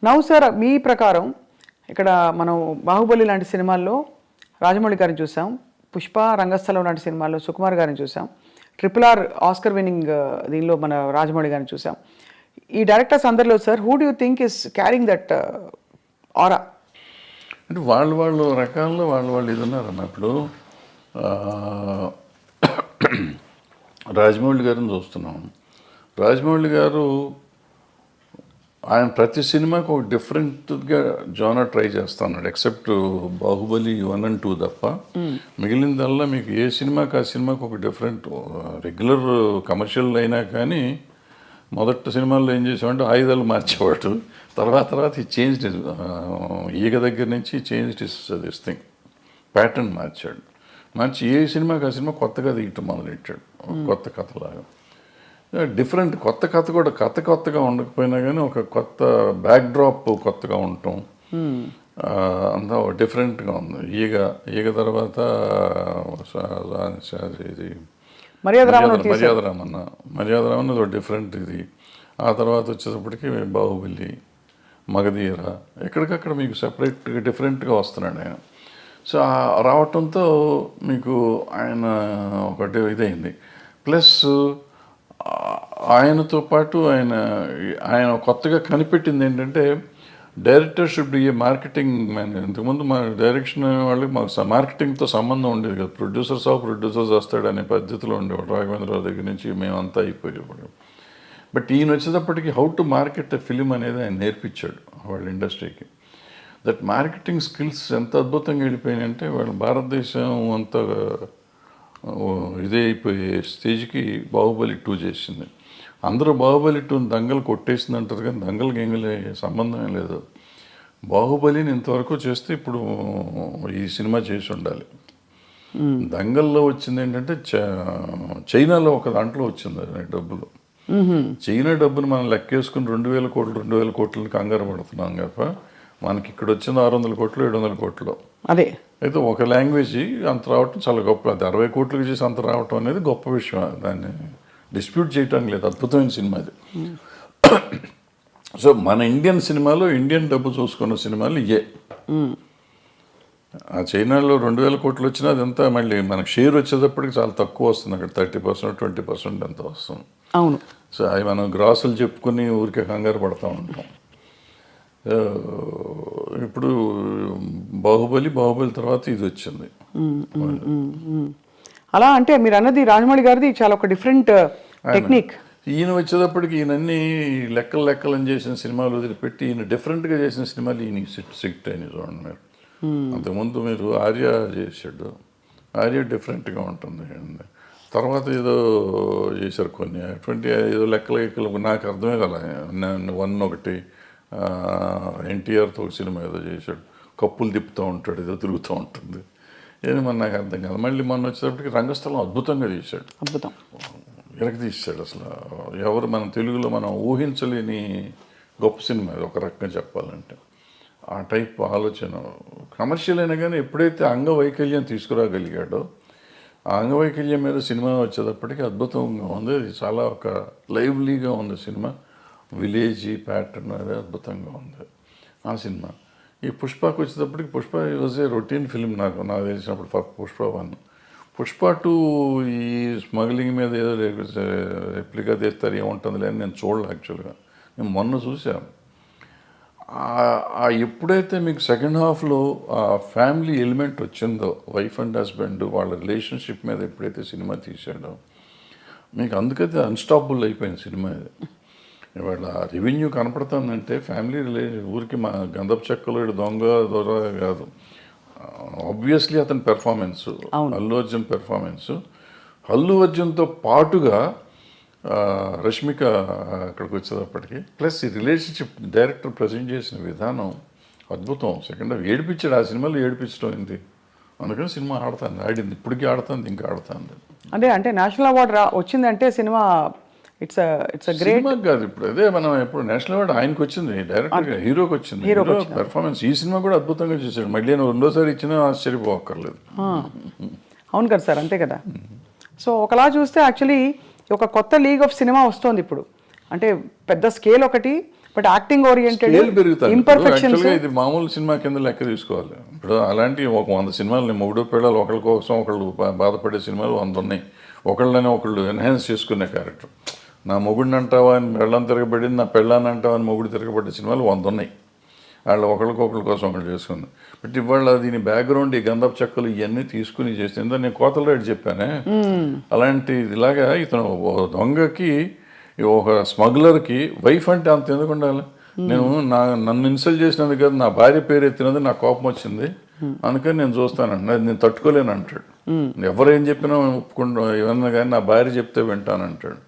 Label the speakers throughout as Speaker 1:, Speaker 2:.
Speaker 1: Now sir మీ ప్రకారం ఇక్కడ మనం బాహుబలి లాంటి సినిమాల్లో రాజమౌళి గారిని చూసాం, పుష్ప రంగస్థలం లాంటి సినిమాల్లో సుకుమార్ గారిని చూసాం, RRR ఆస్కర్ విన్నింగ్ దీనిలో మన రాజమౌళి గారిని చూసాం. ఈ డైరెక్టర్స్ అందరిలో sir who do you think is carrying that ఆరా?
Speaker 2: అంటే వాళ్ళు రకాల్లో వాళ్ళు ఇది ఉన్నారన్న. ఇప్పుడు రాజమౌళి గారిని చూస్తున్నాం. రాజమౌళి గారు ఆయన ప్రతి సినిమాకి ఒక డిఫరెంట్గా జోనర్ ట్రై చేస్తున్నాడు. ఎక్సెప్ట్ బాహుబలి 1 and 2 తప్ప మిగిలిందల్లా మీకు ఏ సినిమాకి ఆ సినిమాకి ఒక డిఫరెంట్. రెగ్యులర్ కమర్షియల్ అయినా కానీ మొదటి సినిమాల్లో ఏం చేసామంటే ఆయుధాలు మార్చేవాడు. తర్వాత ఈ చేంజ్ ఈగ దగ్గర నుంచి చేంజ్ దిస్ థింగ్ ప్యాటర్న్ మార్చి ఏ సినిమాకి ఆ సినిమా కొత్తగా తీయటం మొదలెట్టాడు. కొత్త కథలాగా డిఫరెంట్ కొత్త కథ కూడా కొత్తగా ఉండకపోయినా కానీ ఒక కొత్త బ్యాక్డ్రాప్ కొత్తగా ఉండటం అంతా డిఫరెంట్గా ఉంది. ఈగ తర్వాత ఇది మర్యాదరామన్న ఒక డిఫరెంట్ ఇది. ఆ తర్వాత వచ్చేటప్పటికి బాహుబలి, మగధీర, ఎక్కడికక్కడ మీకు సెపరేట్గా డిఫరెంట్గా వస్తున్నాడు ఆయన. సో రావటంతో మీకు ఆయన ఒకటి ఇదైంది. ప్లస్ ఆయనతో పాటు ఆయన కొత్తగా కనిపెట్టింది ఏంటంటే director should be A marketing man. ఇంతకుముందు మా డైరెక్షన్ వాళ్ళకి మాకు మార్కెటింగ్తో సంబంధం ఉండేది కదా. ప్రొడ్యూసర్స్ వస్తాడనే పద్ధతిలో ఉండేవాడు. రాఘవేంద్రరావు దగ్గర నుంచి మేమంతా అయిపోయేవాడు. బట్ ఈయన వచ్చేటప్పటికి how to market a film అనేది ఆయన నేర్పించాడు వాళ్ళ ఇండస్ట్రీకి. దట్ మార్కెటింగ్ స్కిల్స్ ఎంత అద్భుతంగా వెళ్ళిపోయినాయంటే వాళ్ళు భారతదేశం అంతా ఇదే అయిపోయే స్టేజ్కి బాహుబలి 2 చేసింది. అందరూ బాహుబలి 2 దంగలు కొట్టేసింది అంటారు కానీ దంగలకి ఎంగలే సంబంధమే లేదు. బాహుబలిని ఇంతవరకు చేస్తే ఇప్పుడు ఈ సినిమా చేసి ఉండాలి. దంగల్లో వచ్చింది ఏంటంటే చైనాలో ఒక దాంట్లో వచ్చింది డబ్బులు. చైనా డబ్బును మనం లెక్కేసుకుని 2,000 కోట్లని కంగారు పడుతున్నాం తప్ప మనకి ఇక్కడ వచ్చింది 600 కోట్లు 700 కోట్లు.
Speaker 1: అదే
Speaker 2: అయితే ఒక లాంగ్వేజ్ అంత రావటం చాలా గొప్ప. అది 60 కోట్లకి చేసి అంత రావటం అనేది గొప్ప విషయం. దాన్ని డిస్ప్యూట్ చేయటం లేదు. అద్భుతమైన సినిమా అది. సో మన ఇండియన్ సినిమాలో ఇండియన్ డబ్బు చూసుకున్న సినిమాలు ఇయే. ఆ చైనాలో 2,000 కోట్లు వచ్చినా అదంతా మళ్ళీ మనకు షేర్ వచ్చేటప్పటికి చాలా తక్కువ వస్తుంది. అక్కడ 30% 20% అంత వస్తుంది.
Speaker 1: అవును.
Speaker 2: సో అవి మనం గ్రాసులు చెప్పుకుని ఊరికే కంగారు పడుతూ ఉంటాం. ఇప్పుడు బాహుబలి తర్వాత ఇది వచ్చింది.
Speaker 1: అలా అంటే మీరు అన్నది రాజమౌళి గారిది చాలా ఒక డిఫరెంట్ టెక్నిక్.
Speaker 2: ఈయన వచ్చేటప్పటికి ఈయనన్నీ లెక్కలు చేసిన సినిమాలు వదిలిపెట్టి ఈయన డిఫరెంట్గా చేసిన సినిమాలు ఈయన సిట్ అయినాయి చూడండి మీరు. అంతకుముందు మీరు ఆర్య చేసాడు. ఆర్య డిఫరెంట్గా ఉంటుంది. తర్వాత ఏదో చేశారు కొన్ని అటువంటి ఏదో లెక్కలు నాకు అర్థమే కదా. 1 ఒకటి ఎన్టీఆర్తో ఒక సినిమా ఏదో చేశాడు. కప్పులు తిప్పుతూ ఉంటాడు, ఏదో తిరుగుతూ ఉంటుంది. ఏది మన నాకు అర్థం కాదు. మళ్ళీ మొన్న వచ్చేటప్పటికి రంగస్థలం అద్భుతంగా తీశాడు. వెనక్కి తీశాడు. అసలు ఎవరు మన తెలుగులో మనం ఊహించలేని గొప్ప సినిమా అది ఒక రకంగా చెప్పాలంటే. ఆ టైప్ ఆలోచన కమర్షియల్ అయినా కానీ ఎప్పుడైతే అంగవైకల్యం తీసుకురాగలిగాడో ఆ అంగవైకల్యం మీద సినిమా వచ్చేటప్పటికి అద్భుతంగా ఉంది. అది చాలా ఒక లైవ్లీగా ఉంది సినిమా. విలేజీ ప్యాటర్న్ అనేది అద్భుతంగా ఉంది ఆ సినిమా. ఈ పుష్పకి వచ్చేటప్పటికి Pushpa was a routine film నాకు తెలిసినప్పుడు. పుష్ప 1, పుష్ప 2 ఈ స్మగ్లింగ్ మీద ఏదో రెప్లికా తీస్తారు ఏముంటుందిలే అని నేను చూడలే. యాక్చువల్గా నేను మొన్న చూసాను. ఎప్పుడైతే మీకు సెకండ్ హాఫ్లో ఆ ఫ్యామిలీ ఎలిమెంట్ వచ్చిందో, వైఫ్ అండ్ హస్బెండ్ వాళ్ళ రిలేషన్షిప్ మీద ఎప్పుడైతే సినిమా తీశాడో మీకు అందుకైతే అన్స్టాపబుల్ అయిపోయింది సినిమా. ఇది ఇవాళ రెవెన్యూ కనపడుతుందంటే ఫ్యామిలీ ఊరికి మా గంధపు చెక్కలు దొంగ కాదు. ఆబ్వియస్లీ అతని పెర్ఫార్మెన్స్, అల్లు అర్జున్ పెర్ఫార్మెన్స్, అల్లు అర్జున్తో పాటుగా రష్మిక అక్కడికి వచ్చేటప్పటికి ప్లస్ ఈ రిలేషన్షిప్ డైరెక్టర్ ప్రజెంట్ చేసిన విధానం అద్భుతం. సెకండ్ హాఫ్ ఏడిపించాడు. ఆ సినిమాలో ఏడిపించడం అయింది. అందుకని సినిమా ఆడింది, ఇప్పటికీ ఆడుతుంది, ఇంకా ఆడుతుంది.
Speaker 1: అంటే నేషనల్ అవార్డు వచ్చిందంటే సినిమా ఇట్స్ గ్రేట్
Speaker 2: కాదు. ఇప్పుడు అదే మనం ఎప్పుడు నేషనల్ అవార్డు ఆయనకు వచ్చింది, డైరెక్టర్గా హీరోకి వచ్చింది. హీరో పెర్ఫార్మెన్స్ ఈ సినిమా కూడా అద్భుతంగా చేశాడు. మళ్ళీ నేను 2వ సారి ఇచ్చినా ఆశ్చర్యపోక్కర్లేదు.
Speaker 1: అవును కదా సార్, అంతే కదా. సో ఒకలా చూస్తే యాక్చువల్లీ ఒక కొత్త లీగ్ ఆఫ్ సినిమా వస్తుంది ఇప్పుడు. అంటే పెద్ద స్కేల్ ఒకటి, బట్ యాక్టింగ్ ఓరియంటెడ్
Speaker 2: స్కేల్ పెరుగుతుంది.
Speaker 1: ఇంపర్ఫెక్షన్స్
Speaker 2: యాక్చువల్గా ఇది మామూలు సినిమా కింద లెక్క తీసుకోవాలి. ఇప్పుడు అలాంటి ఒక 100 సినిమాలు మొగుడు పిల్లలు ఒకరి కోసం ఒకళ్ళు బాధపడే సినిమాలు 100 ఉన్నాయి. ఒకళ్ళని ఒకళ్ళు ఎన్హాన్స్ చేసుకునే క్యారెక్టర్. నా మొగుడిని అంటావా అని పెళ్ళం తిరగబడింది, నా పెళ్ళాన్ని అంటావా అని మొగుడు తిరగబడే సినిమాలు 100 ఉన్నాయి. వాళ్ళు ఒకళ్ళ కోసం ఒకళ్ళు చేసుకుంది. బట్ ఇవాళ దీని బ్యాక్గ్రౌండ్ ఈ గంధపు చెక్కలు ఇవన్నీ తీసుకుని చేసింది. నేను కోతల రేటు చెప్పానే, అలాంటి ఇలాగా ఇతను దొంగకి ఒక స్మగ్లర్కి వైఫ్ అంటే అంత ఎందుకు ఉండాలి? నేను నన్ను ఇన్సల్ట్ చేసినందుకు కదా, నా భార్య పేరు ఎత్తినది నాకు కోపం వచ్చింది, అందుకని నేను చూస్తానండి, నేను తట్టుకోలేను అంటాడు. ఎవరేం చెప్పినా ఒప్పుకుంటా, ఏమన్నా కానీ నా భార్య చెప్తే వింటానంటాడు.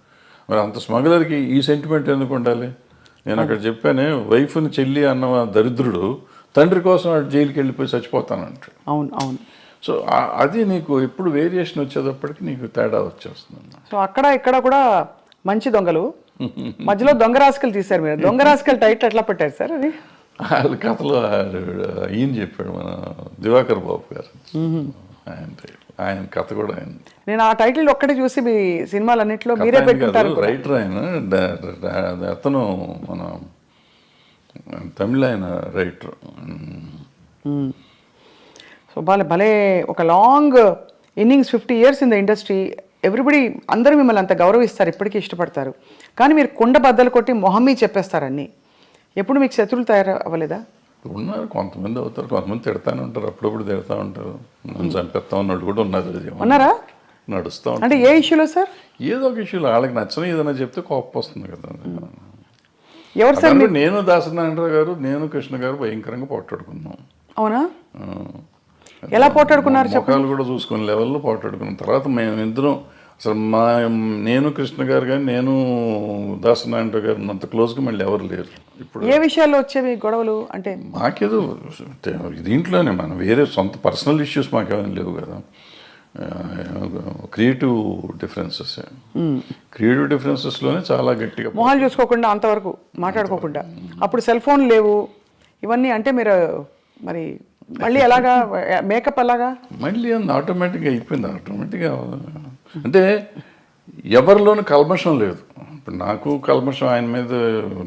Speaker 2: మరి అంత స్మగ్లర్కి ఈ సెంటిమెంట్ ఎందుకు ఉండాలి? నేను అక్కడ చెప్పానే, వైఫ్ని చెల్లి అన్న దరిద్రుడు తండ్రి కోసం జైలుకి వెళ్ళిపోయి చచ్చిపోతానంటాడు.
Speaker 1: అవును అవును.
Speaker 2: సో అది నీకు ఎప్పుడు వేరియేషన్ వచ్చేటప్పటికి నీకు తేడా వచ్చేస్తుంది.
Speaker 1: సో అక్కడ ఇక్కడ కూడా మంచి దొంగలు, మధ్యలో దొంగ రాసుకలు తీశారు మీరు. దొంగ రాసుకలు టైటిల్ ఎట్లా పెట్టారు సార్ అది?
Speaker 2: వాళ్ళ కథలో ఈయన చెప్పాడు, మన దివాకర్ బాబు గారు, ఆయన కథ కూడా ఆయన.
Speaker 1: నేను ఆ టైటిల్ ఒక్కటే చూసి మీ సినిమాలన్నింటిలో మీరే పెట్టుకుంటారు.
Speaker 2: రైటర్ ఆయన, అతను మన తమిళ ఆయన రైటర్.
Speaker 1: సో భలే ఒక long innings, 50 years in the industry. Everybody అందరూ మిమ్మల్ని అంత గౌరవిస్తారు, ఇప్పటికీ ఇష్టపడతారు. కానీ మీరు కుండ బద్దలు కొట్టి మొహమ్మీ చెప్పేస్తారు అన్నీ. ఎప్పుడు మీకు శత్రువులు తయారు అవ్వలేదా?
Speaker 2: ఉన్నారు, కొంతమంది అవుతారు, కొంతమంది తిడతానే ఉంటారు, అప్పుడప్పుడు తిడతా ఉంటారు, నన్ను చంపేస్తా ఉన్నట్టు కూడా ఉన్నది.
Speaker 1: ఉన్నారా?
Speaker 2: నడుస్తూ ఉంటారు.
Speaker 1: అంటే ఏ ఇష్యూలో సార్?
Speaker 2: ఏదో ఒక ఇష్యూలో వాళ్ళకి నచ్చని ఏదైనా చెప్తే కోపం వస్తుంది కదా.
Speaker 1: ఎవరు సార్?
Speaker 2: నేను దాసనారాయణరావు గారు, నేను కృష్ణ గారు భయంకరంగా పోట్లాడుకున్నాం.
Speaker 1: అవునా? ఎలా పోట్లాడుకున్నారు?
Speaker 2: ముఖాలు కూడా చూసుకునే లెవెల్లో పోట్లాడుకున్నాం. తర్వాత మేము ఇద్దరం అసలు నేను కృష్ణ గారు కానీ నేను దాసనారాయణరావు గారు అంత క్లోజ్గా మళ్ళీ ఎవరు లేరు. ఇప్పుడు
Speaker 1: ఏ విషయాల్లో వచ్చేవి గొడవలు? అంటే
Speaker 2: మాకేదో దీంట్లోనే మనం వేరే సొంత పర్సనల్ ఇష్యూస్ మాకేమైనా లేవు కదా. క్రియేటివ్ డిఫరెన్సెస్లోనే చాలా గట్టిగా
Speaker 1: మొహాలు చూసుకోకుండా, అంతవరకు మాట్లాడుకోకుండా. అప్పుడు సెల్ ఫోన్ లేవు ఇవన్నీ. అంటే మీరు మరి మళ్ళీ ఎలాగా మేకప్ అలాగా
Speaker 2: మళ్ళీ ఆటోమేటిక్గా అయిపోయింది. ఆటోమేటిక్గా అంటే ఎవరిలోనూ కల్మషం లేదు. ఇప్పుడు నాకు కల్మషం ఆయన మీద,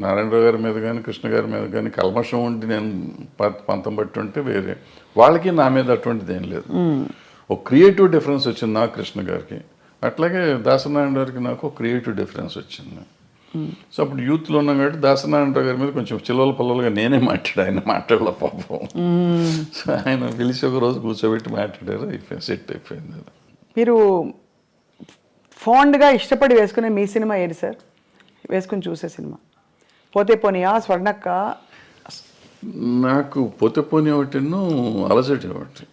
Speaker 2: నారాయణరావు గారి మీద కానీ కృష్ణ గారి మీద కానీ కల్మషం ఉండి నేను పంతం బట్టి ఉంటే వేరే, వాళ్ళకి నా మీద అటువంటిది ఏం లేదు. ఒక క్రియేటివ్ డిఫరెన్స్ వచ్చింది నాకు కృష్ణ గారికి, అట్లాగే దాసనారాయణ గారికి నాకు ఒక క్రియేటివ్ డిఫరెన్స్ వచ్చింది. సో అప్పుడు యూత్లో ఉన్నాం కాబట్టి దాసనారాయణరావు గారి మీద కొంచెం చిల్లల పల్లలుగా నేనే మాట్లాడాను, ఆయన మాట్లాడలే పాపం. సో ఆయన పిలిచి ఒక రోజు కూర్చోబెట్టి మాట్లాడారు, అయిపోయింది, సెట్ అయిపోయింది.
Speaker 1: మీరు ఫాండ్గా ఇష్టపడి వేసుకునే మీ సినిమా ఏది సార్? వేసుకుని చూసే సినిమా పోతే పోనీయా, స్వర్ణక్క?
Speaker 2: నాకు పోతే పోనీ ఒకటిను, అలజడి ఒకటి.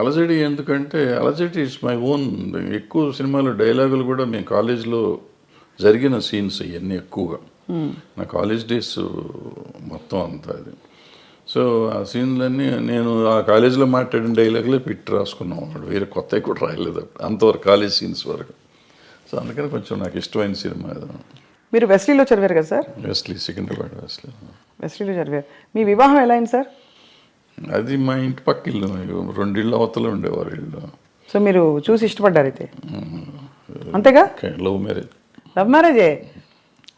Speaker 2: అలజడి ఎందుకంటే అలజడి ఇట్స్ మై ఓన్. ఎక్కువ సినిమాలు డైలాగులు కూడా మేము కాలేజ్లో జరిగిన సీన్స్ ఇవన్నీ ఎక్కువగా నా కాలేజ్ డేస్ మొత్తం అంతా అది. సో ఆ సీన్లన్నీ నేను ఆ కాలేజీలో మాట్లాడిన డైలాగులే పెట్టి రాసుకున్నాం. వేరే కొత్తవి కూడా రాయలేదు అంతవరకు, కాలేజ్ సీన్స్ వరకు. సో అందుకని కొంచెం నాకు ఇష్టమైన సినిమా.
Speaker 1: మీరు వెస్లీలో చదివారు కదా సార్?
Speaker 2: వెస్లీ, సికింద్రాబాద్
Speaker 1: వెస్లీలో చదివారు. మీ వివాహం ఎలా అయింది సార్?
Speaker 2: అది మా ఇంటి పక్క ఇల్లు, 2 ఇళ్ళు అవతల ఉండేవారు ఇల్లు.
Speaker 1: సో మీరు చూసి ఇష్టపడ్డారు అయితే, అంతేగా?
Speaker 2: Love marriage.
Speaker 1: లవ్ మ్యారేజే.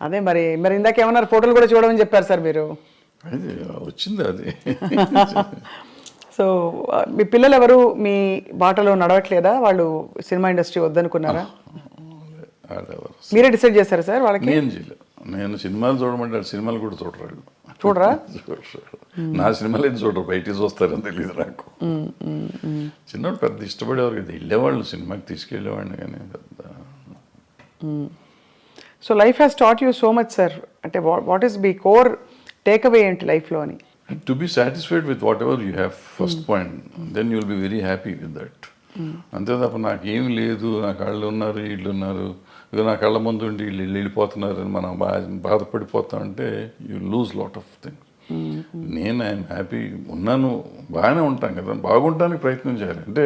Speaker 1: అదే మరి ఇందాక ఏమన్నారు, ఫోటోలు కూడా చూడమని చెప్పారు సార్ మీరు.
Speaker 2: అది వచ్చింది అది.
Speaker 1: సో మీ పిల్లలు ఎవరు మీ బాటలో నడవట్లేదా? వాళ్ళు సినిమా ఇండస్ట్రీ వద్దనుకున్నారా? మీరే డిసైడ్ చేశారా సార్ వాళ్ళకి?
Speaker 2: నేను చేయలేదు. నేను సినిమాలు చూడమంటే సినిమాలు కూడా చూడరు.
Speaker 1: చూడరా?
Speaker 2: నా సినిమాలు ఏం చూడరు, బయటికి చూస్తారని తెలియదు నాకు. చిన్నప్పుడు పెద్ద ఇష్టపడేవారు కదా, వెళ్ళేవాళ్ళు సినిమాకి, తీసుకెళ్ళేవాడిని కానీ పెద్ద.
Speaker 1: So life has taught you so much sir. అంటే what is me core takeaway ఏంటి లైఫ్లో అని?
Speaker 2: To be satisfied with whatever you have, first point, then you will be very happy with that. అంతే తప్ప నాకేం లేదు, నా కళ్ళు ఉన్నారు, వీళ్ళు ఉన్నారు, ఇక నా కళ్ళ ముందు ఉండి వీళ్ళు వెళ్ళిపోతున్నారని మనం బాధపడిపోతామంటే you lose lot of things. నేను ఐఎమ్ హ్యాపీ ఉన్నాను, బాగానే ఉంటాను కదా. బాగుంటానికి ప్రయత్నం చేయాలి. అంటే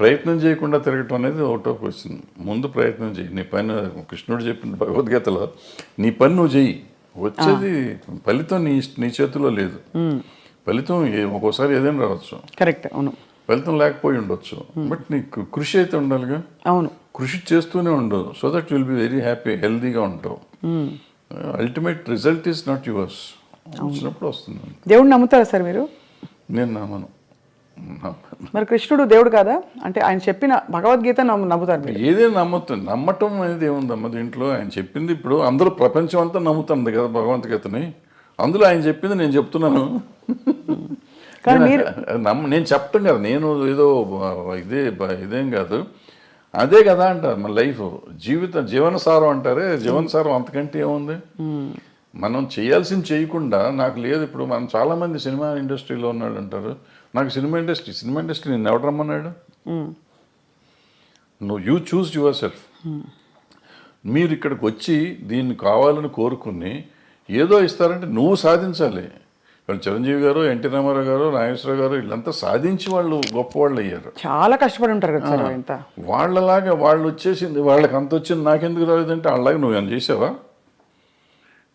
Speaker 2: ప్రయత్నం చేయకుండా తిరగటం అనేది అవుట్ ఆఫ్ క్వశ్చన్. ముందు ప్రయత్నం చేయి. నీ పని, కృష్ణుడు చెప్పిన భగవద్గీతలో, నీ పని నువ్వు చెయ్యి, వచ్చేది ఫలితం నీ చేతిలో లేదు. ఫలితం ఒక్కోసారి ఏదైనా రావచ్చు,
Speaker 1: కరెక్ట్, అవును.
Speaker 2: ఫలితం లేకపోయి ఉండొచ్చు, బట్ నీకు కృషి అయితే ఉండాలిగా.
Speaker 1: అవును,
Speaker 2: కృషి చేస్తూనే ఉండవు. So that will be very happy, హెల్దీగా ఉంటావు. Ultimate result is not yours. వచ్చినప్పుడు వస్తుంది.
Speaker 1: దేవుడిని నమ్ముతారా సార్ మీరు?
Speaker 2: నేను నమ్మను.
Speaker 1: మరి కృష్ణుడు దేవుడు కాదా? అంటే ఆయన చెప్పిన భగవద్గీత నమ్ముతారు మీరు?
Speaker 2: ఏదైనా నమ్మటం అనేది ఏముందమ్మా దీంట్లో? ఆయన చెప్పింది ఇప్పుడు అందరూ ప్రపంచం అంతా నమ్ముతుంది కదా భగవద్గీతని, అందులో ఆయన చెప్పింది నేను చెప్తున్నాను.
Speaker 1: కానీ మీరు
Speaker 2: నేను చెప్పటం కదా, నేను ఏదో ఇదేం కాదు, అదే కదా అంటారు మన లైఫ్, జీవనసారం అంటారే, జీవనసారం అంతకంటే ఏముంది? మనం చేయాల్సింది చేయకుండా నాకు లేదు. ఇప్పుడు మనం చాలామంది సినిమా ఇండస్ట్రీలో ఉన్నాడు అంటారు, నాకు సినిమా ఇండస్ట్రీ నేను ఎవడు రమ్మన్నాడు? నువ్వు యూ చూస్ యువర్ సెల్ఫ్. మీరు ఇక్కడికి వచ్చి దీన్ని కావాలని కోరుకుని ఏదో ఇస్తారంటే నువ్వు సాధించాలి. ఇప్పుడు చిరంజీవి గారు, ఎన్టీ రామారావు గారు, నాగేశ్వరరావు గారు వీళ్ళంతా సాధించి వాళ్ళు గొప్పవాళ్ళు అయ్యారు.
Speaker 1: చాలా కష్టపడి ఉంటారు కదా సార్ ఇంత.
Speaker 2: వాళ్ళలాగా వాళ్ళు వచ్చేసింది, వాళ్ళకి అంత వచ్చింది నాకెందుకు రాలేదంటే వాళ్ళలాగా నువ్వు ఏమైనా చేసావా?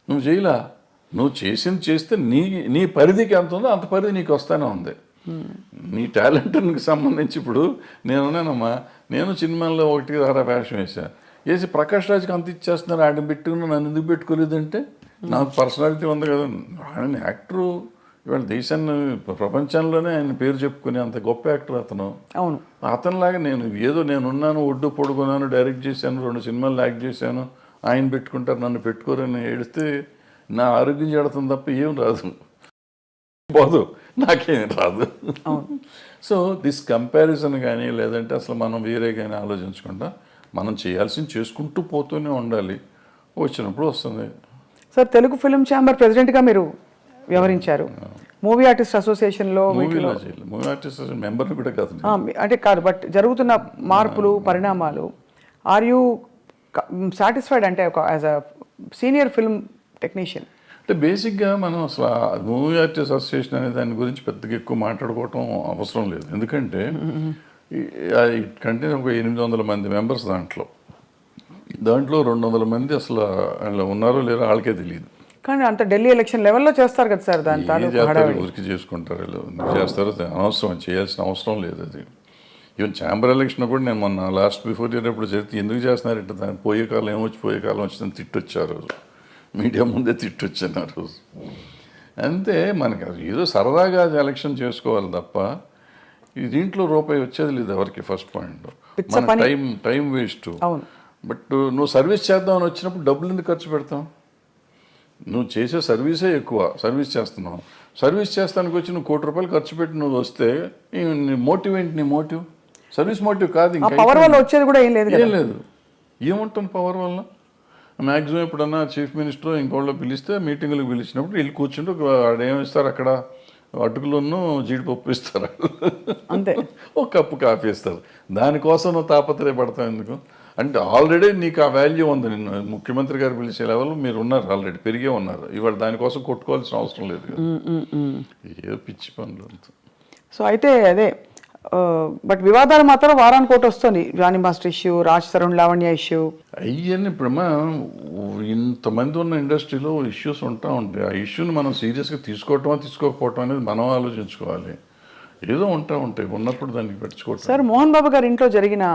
Speaker 2: నువ్వు చేయలా. నువ్వు చేస్తే నీ పరిధికి ఎంత ఉందో అంత పరిధి నీకు వస్తానే ఉంది. నీ టాలెంట్కి సంబంధించి ఇప్పుడు నేనున్నానమ్మా, నేను సినిమాల్లో 1-6 వేషం వేసి ప్రకాష్ రాజ్కి అంత ఇచ్చేస్తున్నారు, ఆడిని పెట్టుకుని నన్ను ఎందుకు పెట్టుకోలేదంటే నాకు పర్సనాలిటీ ఉంది కదా. ఆయన యాక్టరు, ఇవాళ దేశాన్ని ప్రపంచంలోనే ఆయన పేరు చెప్పుకునే అంత గొప్ప యాక్టర్ అతను.
Speaker 1: అవును,
Speaker 2: అతనిలాగా నేనున్నాను, ఒడ్డు పొడుగున్నాను, డైరెక్ట్ చేశాను, 2 సినిమాలు యాక్ట్ చేశాను, ఆయన పెట్టుకుంటారు నన్ను పెట్టుకోరని ఏడిస్తే నా ఆరోగ్యం చెడుతుంది తప్ప ఏం రాదు, పోదు, నాకేం రాదు. సో దిస్ కంపారిజన్ కానీ లేదంటే అసలు మనం వేరే కానీ ఆలోచించకుండా మనం చేయాల్సింది చేసుకుంటూ పోతూనే ఉండాలి, వచ్చినప్పుడు వస్తుంది.
Speaker 1: సార్ తెలుగు ఫిల్మ్ ఛాంబర్ ప్రెసిడెంట్గా మీరు వ్యవహరించారు. మూవీ ఆర్టిస్ట్ అసోసియేషన్లో
Speaker 2: మూవీ ఆర్టిస్ట్ మెంబర్ని కూడా కాదు
Speaker 1: అంటే కాదు, బట్ జరుగుతున్న మార్పులు పరిణామాలు, ఆర్ యూ సాటిస్ఫైడ్ అంటే as a senior film technician?
Speaker 2: అంటే బేసిక్గా మనం అసలు మూవీ ఆర్టిస్ట్ అసోసియేషన్ అనే దాని గురించి పెద్దగా ఎక్కువ మాట్లాడుకోవటం అవసరం లేదు. ఎందుకంటే కంటే ఒక 800 మంది మెంబర్స్ దాంట్లో 200 మంది అసలు ఉన్నారో లేరో వాళ్ళకే తెలియదు.
Speaker 1: కానీ అంత ఢిల్లీ ఎలక్షన్ లెవెల్లో చేస్తారు కదా సార్, దాని
Speaker 2: ఊరికి చేసుకుంటారు చేస్తారో అనవసరం, చేయాల్సిన అవసరం లేదు. అది ఈవెన్ ఛాంబర్ ఎలక్షన్ కూడా నేను మొన్న లాస్ట్ బిఫోర్ ఇయర్ ఎప్పుడు జరిగితే ఎందుకు చేస్తున్నారంటే దాన్ని పోయే కాలం వచ్చిందని తిట్టొచ్చారు, మీడియా ముందే తిట్టొచ్చాను ఆ రోజు. అంతే, మనకి ఏదో సరదాగా ఎలక్షన్ చేసుకోవాలి తప్ప దీంట్లో రూపాయి వచ్చేది లేదు ఎవరికి. ఫస్ట్ పాయింట్, మన టైం వేస్ట్. బట్ నువ్వు సర్వీస్ చేద్దామని వచ్చినప్పుడు డబ్బులు ఎందుకు ఖర్చు పెడతావు? నువ్వు చేసే సర్వీసే ఎక్కువ, సర్వీస్ చేస్తున్నావు. సర్వీస్ చేస్తానికి వచ్చి నువ్వు ₹1,00,00,000 ఖర్చు పెట్టి నువ్వు వస్తే నీ మోటివ్ ఏంటి? నీ మోటివ్ సర్వీస్ మోటివ్ కాదు. ఇంకా
Speaker 1: పవర్ వల్ల వచ్చేది కూడా ఏం లేదు.
Speaker 2: ఏముంటుంది పవర్ వల్ల? మ్యాక్సిమం ఎప్పుడన్నా చీఫ్ మినిస్టర్ ఇంకోళ్ళు పిలిస్తే మీటింగులకు పిలిచినప్పుడు వెళ్ళి కూర్చుంటూ ఏమిస్తారు అక్కడ, అటుకులను జీడిపప్పు ఇస్తారు,
Speaker 1: అంతే,
Speaker 2: ఒక కప్పు కాఫీ ఇస్తారు. దానికోసం నువ్వు తాపత్రయపడతావు ఎందుకు? అంటే ఆల్రెడీ నీకు ఆ వాల్యూ ఉంది. నిన్ను ముఖ్యమంత్రి గారు పిలిచే లెవెల్ మీరు ఉన్నారు, ఆల్రెడీ పెరిగే ఉన్నారు. ఇవాళ దానికోసం కొట్టుకోవాల్సిన అవసరం లేదు కదా, ఏదో పిచ్చి పనులు.
Speaker 1: సో అయితే అదే, బట్ వివాదాలు మాత్రం వారానికి ఒకటి వస్తుంది. Jani master issue, Raj Tarun Lavanya issue,
Speaker 2: అవన్నీ ఇప్పుడు ఇంతమంది ఉన్న ఇండస్ట్రీలో ఇష్యూస్ ఉంటాయి. ఆ ఇష్యూని మనం సీరియస్గా తీసుకోకపోవటం అనేది మనం ఆలోచించుకోవాలి. ఏదో ఉంటాయి, ఉన్నప్పుడు దానికి పెట్టుకోవటం.
Speaker 1: సార్ మోహన్ బాబు గారి ఇంట్లో జరిగిన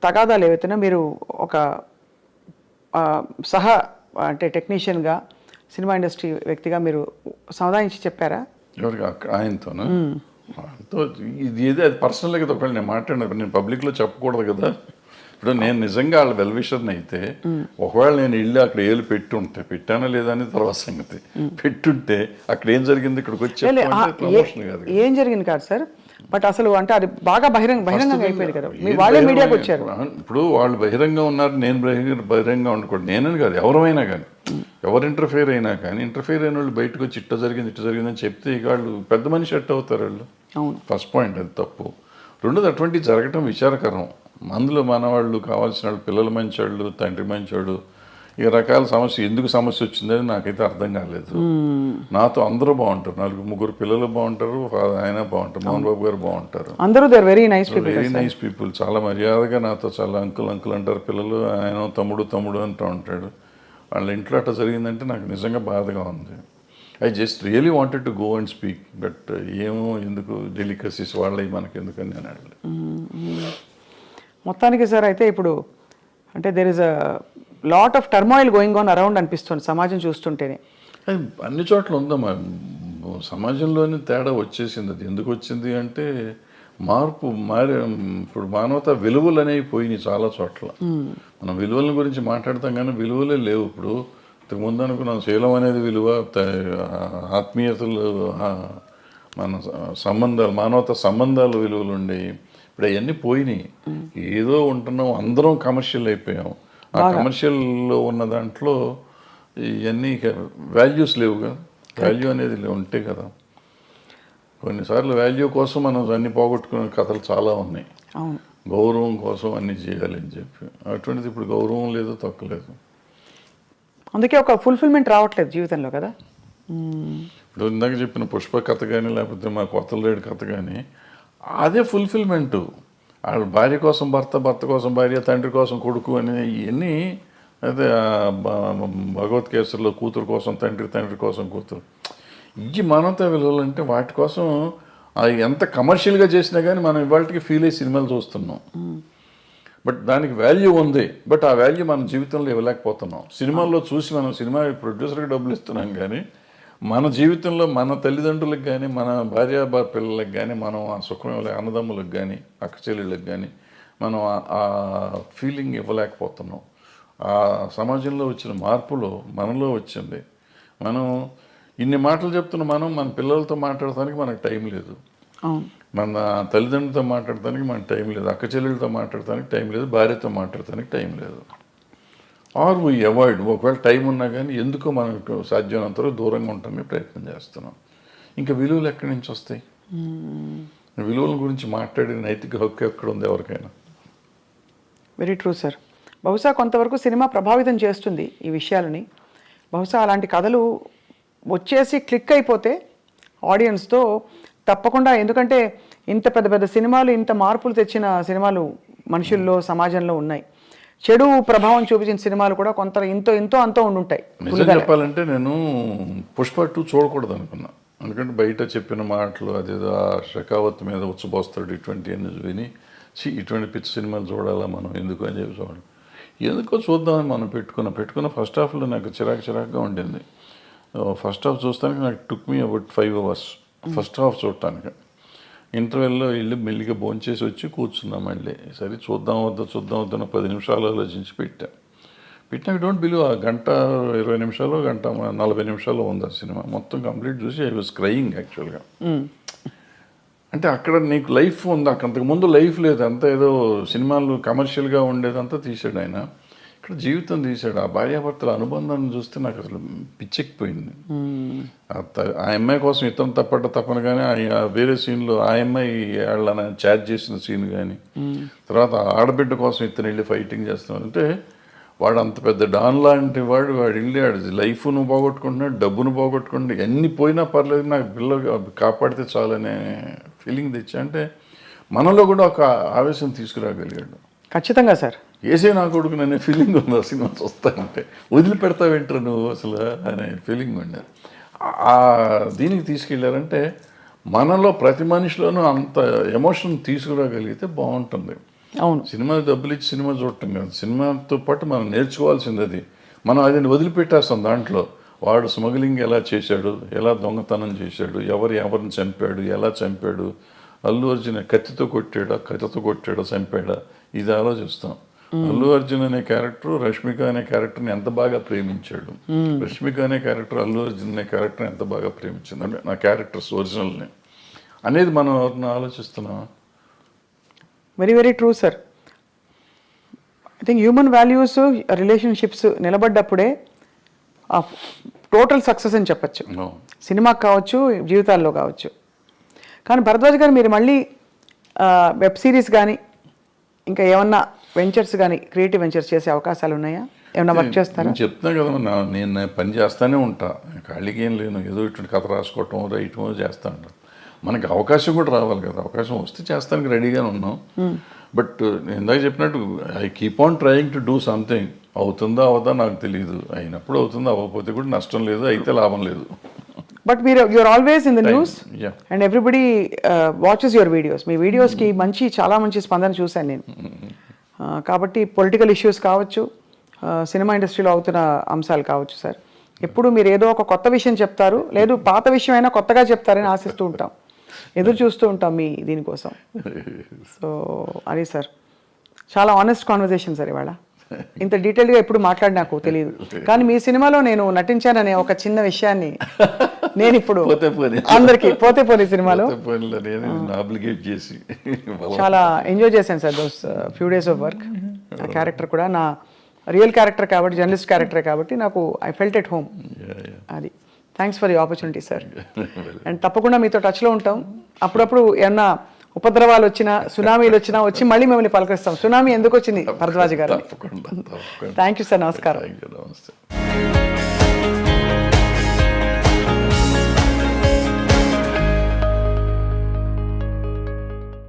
Speaker 1: తగాదాలు ఏవైతేనే మీరు ఒక అంటే టెక్నీషియన్గా, సినిమా ఇండస్ట్రీ వ్యక్తిగా మీరు సమాధానించి చెప్పారా?
Speaker 2: ఎవరికి? ఆయనతోనా? ఇది ఏదో అది పర్సనల్గా కదా, ఒకవేళ నేను మాట్లాడినప్పుడు నేను పబ్లిక్లో చెప్పకూడదు కదా. ఇప్పుడు నేను నిజంగా వాళ్ళ వెల్విషర్ని అయితే, ఒకవేళ నేను వెళ్ళి అక్కడ ఏళ్ళు పెట్టుంటే, పెట్టానా లేదా అనేది తర్వాత సంగతి, పెట్టుంటే అక్కడ ఏం జరిగింది ఇక్కడికి వచ్చి ప్రమోషన్ కాదు,
Speaker 1: ఏం జరిగింది కాదు సార్, బట్ అసలు అంటే అది బాగా బహిరంగంగా అయిపోయింది కదా, వాళ్ళే మీడియాకి వచ్చారు.
Speaker 2: ఇప్పుడు వాళ్ళు బహిరంగంగా ఉన్నారు, నేను బహిరంగంగా ఉండకూడదు. నేనని కాదు, ఎవరైనా కానీ, ఎవరు ఇంటర్ఫేర్ అయినా కానీ, ఇంటర్ఫేర్ అయిన వాళ్ళు బయటకు వచ్చి ఇట్ట జరిగిందని చెప్తే ఇక వాళ్ళు పెద్ద మనిషి ఎట్ అవుతారు వాళ్ళు. ఫస్ట్ పాయింట్ అది తప్పు. రెండోది అటువంటివి జరగటం విచారకరం. అందులో మనవాళ్ళు కావాల్సిన వాళ్ళు, పిల్లలు మంచివాళ్ళు, తండ్రి మంచివాడు, ఈ రకాల సమస్య ఎందుకు సమస్య వచ్చిందని నాకైతే అర్థం కాలేదు. నాతో అందరూ బాగుంటారు, 4-3 పిల్లలు బాగుంటారు, ఆయన బాగుంటారు, మోహన్ బాబు గారు బాగుంటారు,
Speaker 1: అందరూ వెరీ నైస్
Speaker 2: పీపుల్. చాలా మర్యాదగా నాతో చాలా అంకుల్ అంటారు పిల్లలు, ఆయన తమ్ముడు అంటూ ఉంటాడు. వాళ్ళ ఇంట్లో అట్లా జరిగిందంటే నాకు నిజంగా బాధగా ఉంది. I just really wanted to go and speak, but ఏమో ఎందుకు డెలికసీస్ వాళ్ళవి మనకి ఎందుకని నేను అడగలేదు.
Speaker 1: మొత్తానికి సార్ అయితే ఇప్పుడు అంటే there is a lot of turmoil going on around అనిపిస్తుంది సమాజం చూస్తుంటేనే.
Speaker 2: అది అన్ని చోట్ల ఉందమ్మా. సమాజంలోని తేడా వచ్చేసింది. అది ఎందుకు వచ్చింది అంటే మార్పు ఇప్పుడు మానవత విలువలు అనేవి పోయినాయి చాలా చోట్ల. మనం విలువల గురించి మాట్లాడతాం కానీ విలువలే లేవు ఇప్పుడు. ఇంతకుముందు అనుకున్నాం శీలం అనేది విలువ, ఆత్మీయతలు, మన సంబంధాలు, మానవత సంబంధాలు విలువలు ఉండేవి. ఇప్పుడు అవన్నీ పోయినాయి. ఏదో ఉంటున్నాం, అందరం కమర్షియల్ అయిపోయాం. ఆ కమర్షియల్లో ఉన్న దాంట్లో ఇవన్నీ వాల్యూస్ లేవుగా. వాల్యూ అనేది ఉంటే కదా. కొన్నిసార్లు వాల్యూ కోసం మనం అన్ని పోగొట్టుకునే కథలు చాలా ఉన్నాయి. గౌరవం కోసం అన్ని చేయాలని చెప్పి, అటువంటిది ఇప్పుడు గౌరవం లేదు, తక్కువలేదు.
Speaker 1: అందుకే ఒక ఫుల్ఫిల్మెంట్ రావట్లేదు జీవితంలో కదా.
Speaker 2: ఇప్పుడు ఇందాక చెప్పిన పుష్ప కథ కానీ లేకపోతే మా కొత్తలేడు కథ కానీ అదే ఫుల్ఫిల్మెంట్. వాళ్ళ భార్య కోసం భర్త, భర్త కోసం భార్య, తండ్రి కోసం కొడుకు అని ఇవన్నీ అదే భగవద్గీతలో కూతురు కోసం తండ్రి, తండ్రి కోసం కూతురు. ఈ మానవతా విలువలు అంటే వాటి కోసం అది ఎంత కమర్షియల్గా చేసినా కానీ మనం ఇవాళకి ఫీల్ అయ్యి సినిమాలు చూస్తున్నాం. బట్ దానికి వాల్యూ ఉంది. బట్ ఆ వాల్యూ మన జీవితంలో ఇవ్వలేకపోతున్నాం. సినిమాల్లో చూసి మనం సినిమా ప్రొడ్యూసర్కి డబ్బులు ఇస్తున్నాం కానీ మన జీవితంలో మన తల్లిదండ్రులకు కానీ మన భార్య పిల్లలకు కానీ మనం ఆ సుఖం అన్నదమ్ములకు కానీ అక్క చెల్లెళ్ళకి కానీ మనం ఆ ఫీలింగ్ ఇవ్వలేకపోతున్నాం. ఆ సమాజంలో వచ్చిన మార్పులో మనలో వచ్చింది. మనం ఇన్ని మాటలు చెప్తున్న మన పిల్లలతో మాట్లాడటానికి మనకు టైం లేదు, మన తల్లిదండ్రులతో మాట్లాడటానికి మనకు టైం లేదు, అక్క చెల్లెలతో మాట్లాడటానికి టైం లేదు, భార్యతో మాట్లాడటానికి టైం లేదు. Are we avoid. ఒకవేళ టైం ఉన్నా కానీ ఎందుకో మనకు సాధ్యమైనంత వరకు దూరంగా ఉండటానికి ప్రయత్నం చేస్తున్నాం. ఇంకా విలువలు ఎక్కడి నుంచి వస్తాయి? విలువల గురించి మాట్లాడే నైతిక హక్కు ఎక్కడ ఉంది ఎవరికైనా?
Speaker 1: Very true sir. బహుశా కొంతవరకు సినిమా ప్రభావితం చేస్తుంది ఈ విషయాలని. బహుశా అలాంటి కథలు వచ్చేసి క్లిక్ అయిపోతే ఆడియన్స్తో తప్పకుండా, ఎందుకంటే ఇంత పెద్ద పెద్ద సినిమాలు, ఇంత మార్పులు తెచ్చిన సినిమాలు మనుషుల్లో, సమాజంలో ఉన్నాయి. చెడు ప్రభావం చూపించిన సినిమాలు కూడా కొంత ఎంతో అంతో ఉండుంటాయి.
Speaker 2: నిజం చెప్పాలంటే నేను పుష్ప 2 చూడకూడదు అనుకున్నా. ఎందుకంటే బయట చెప్పిన మాటలు, అదేదో షెకావత్ మీద ఉచ్చబోస్తాడు ఇటువంటి అన్ని విని ఇటువంటి పిచ్చి సినిమాలు చూడాలా మనం ఎందుకు అని చెప్పి చూడాలి. ఎందుకో చూద్దామని మనం పెట్టుకున్న ఫస్ట్ హాఫ్లో నాకు చిరాకుగా ఉండింది. ఫస్ట్ హాఫ్ చూస్తానికి నాకు took me about 5 hours first half చూడటానికి. ఇంటర్వెల్లో వెళ్ళి మెల్లిగా భోంచేసి వచ్చి కూర్చున్నాం. మళ్ళీ సరే చూద్దాం వద్దా 10 నిమిషాలు ఆలోచించి పెట్టినా డోంట్ బిలీవ్ ఆ 1:20 నిమిషాలు 1:40 నిమిషాలు ఉంది ఆ సినిమా. మొత్తం కంప్లీట్ చూసి ఐ వాజ్ క్రయింగ్ యాక్చువల్గా. అంటే అక్కడ నీకు లైఫ్ ఉంది, అంతకుముందు లైఫ్ లేదు, అంతా ఏదో సినిమాలు కమర్షియల్గా ఉండేదంతా తీసాడు ఆయన. ఇక్కడ జీవితం తీసాడు. ఆ భార్యాభర్తల అనుబంధాన్ని చూస్తే నాకు అసలు పిచ్చెక్కిపోయింది. ఆ అమ్మాయి కోసం ఇతను తప్పన కానీ వేరే సీన్లో ఆ అమ్మాయి వాళ్ళని చాట్ చేసిన సీన్ కానీ, తర్వాత ఆడబిడ్డ కోసం ఇతను వెళ్ళి ఫైటింగ్ చేస్తున్నాడు. అంటే వాడు అంత పెద్ద డాన్ లాంటి వాడు వెళ్ళి లైఫ్ను పోగొట్టుకుంటున్నాడు, డబ్బును పోగొట్టుకుంటున్నాడు. ఎన్ని పోయినా పర్లేదు, నాకు పిల్లలు కాపాడితే చాలనే ఫీలింగ్ తెచ్చా. అంటే మనలో కూడా ఒక ఆవేశం తీసుకురాగలిగాడు.
Speaker 1: ఖచ్చితంగా సార్.
Speaker 2: ఏసే నా కొడుకు అనే ఫీలింగ్ ఉంది ఆ సినిమా చూస్తానంటే. వదిలిపెడతావేంటారు నువ్వు అసలు అనే ఫీలింగ్ ఉండేది. ఆ దీనికి తీసుకెళ్ళారంటే మనలో ప్రతి మనిషిలోనూ అంత ఎమోషన్ తీసుకురాగలిగితే బాగుంటుంది.
Speaker 1: అవును.
Speaker 2: సినిమా డబ్బులు ఇచ్చి సినిమా చూడటం కాదు, సినిమాతో పాటు మనం నేర్చుకోవాల్సింది అది. మనం అది వదిలిపెట్టేస్తాం. దాంట్లో వాడు స్మగ్లింగ్ ఎలా చేశాడు, ఎలా దొంగతనం చేశాడు, ఎవరిని చంపాడు, ఎలా చంపాడు, అల్లు అర్జున్ కత్తితో కొట్టాడా చంపాడా, ఇది ఆలోచిస్తాం. అల్లు అర్జున్ అనే క్యారెక్టర్ రష్మిక అనే క్యారెక్టర్ని ఎంత బాగా ప్రేమించాడు, రష్మిక అనే క్యారెక్టర్ అల్లు అర్జున్ అనే క్యారెక్టర్ని ఎంత బాగా ప్రేమించింది, అంటే నా క్యారెక్టర్స్ ఒరిజినల్ని అనేది మనం ఆలోచిస్తున్నాం.
Speaker 1: Very very true sir. I think human values, relationships నిలబడ్డప్పుడే టోటల్ సక్సెస్ అని చెప్పచ్చు. సినిమాకి కావచ్చు, జీవితాల్లో కావచ్చు. కానీ భరద్వాజ్ గారు, మీరు మళ్ళీ వెబ్ సిరీస్ కానీ ఇంకా ఏమన్నా వెంచర్స్ కానీ, క్రియేటివ్ వెంచర్స్ చేసే అవకాశాలు ఉన్నాయా? ఏమన్నా వర్క్ చేస్తారా?
Speaker 2: చెప్తున్నా కదా, నేను పని చేస్తానే ఉంటా, ఖాళీకి ఏం లేను. ఏదో ఇటువంటి కథ రాసుకోవటం రైటం చేస్తా ఉంటాను. మనకి అవకాశం కూడా రావాలి కదా, అవకాశం వస్తే చేస్తానికి రెడీగానే ఉన్నాం. బట్ నేను ఇందాక చెప్పినట్టు I keep on trying to do something. అవుతుందా అవదా నాకు తెలియదు. అయినప్పుడు అవుతుందా, అవ్వకపోతే కూడా నష్టం లేదు, అయితే లాభం లేదు.
Speaker 1: But you're always in the news and everybody watches your videos. మీ వీడియోస్కి చాలా మంచి స్పందన చూశాను నేను. కాబట్టి పొలిటికల్ ఇష్యూస్ కావచ్చు, సినిమా ఇండస్ట్రీలో అవుతున్న అంశాలు కావచ్చు సార్, ఎప్పుడు మీరు ఏదో ఒక కొత్త విషయం చెప్తారు, లేదు పాత విషయం అయినా కొత్తగా చెప్తారని ఆశిస్తూ ఉంటాం, ఎదురు చూస్తూ ఉంటాం మీ దీనికోసం. సో అది సార్, చాలా ఆనెస్ట్ కాన్వర్జేషన్ సార్ ఇవాళ. ఇంత డీటెయిల్గా ఎప్పుడు మాట్లాడి నాకు తెలియదు, కానీ మీ సినిమాలో నేను నటించాననే ఒక చిన్న విషయాన్ని నేను ఇప్పుడు అందరికీ పోతే పోనీ సినిమాలో
Speaker 2: అప్లికేట్ చేసి
Speaker 1: చాలా ఎంజాయ్ చేశాను sir those few days of work. ఆ క్యారెక్టర్ కూడా నా రియల్ క్యారెక్టర్ కాబట్టి, జర్నలిస్ట్ క్యారెక్టర్ కాబట్టి నాకు ఐ ఫెల్ట్ ఎట్ హోమ్. అది thanks for the opportunity sir. And తప్పకుండా మీతో టచ్లో ఉంటాం. అప్పుడప్పుడు ఏమన్నా ఉపద్రవాలు వచ్చినా, సునామీలు వచ్చినా వచ్చి మళ్ళీ మిమ్మల్ని పలకరిస్తాం. సునామీ ఎందుకు వచ్చింది భరద్వాజ్ గారు? థ్యాంక్ యూ సార్, నమస్కారం.
Speaker 2: నమస్తే.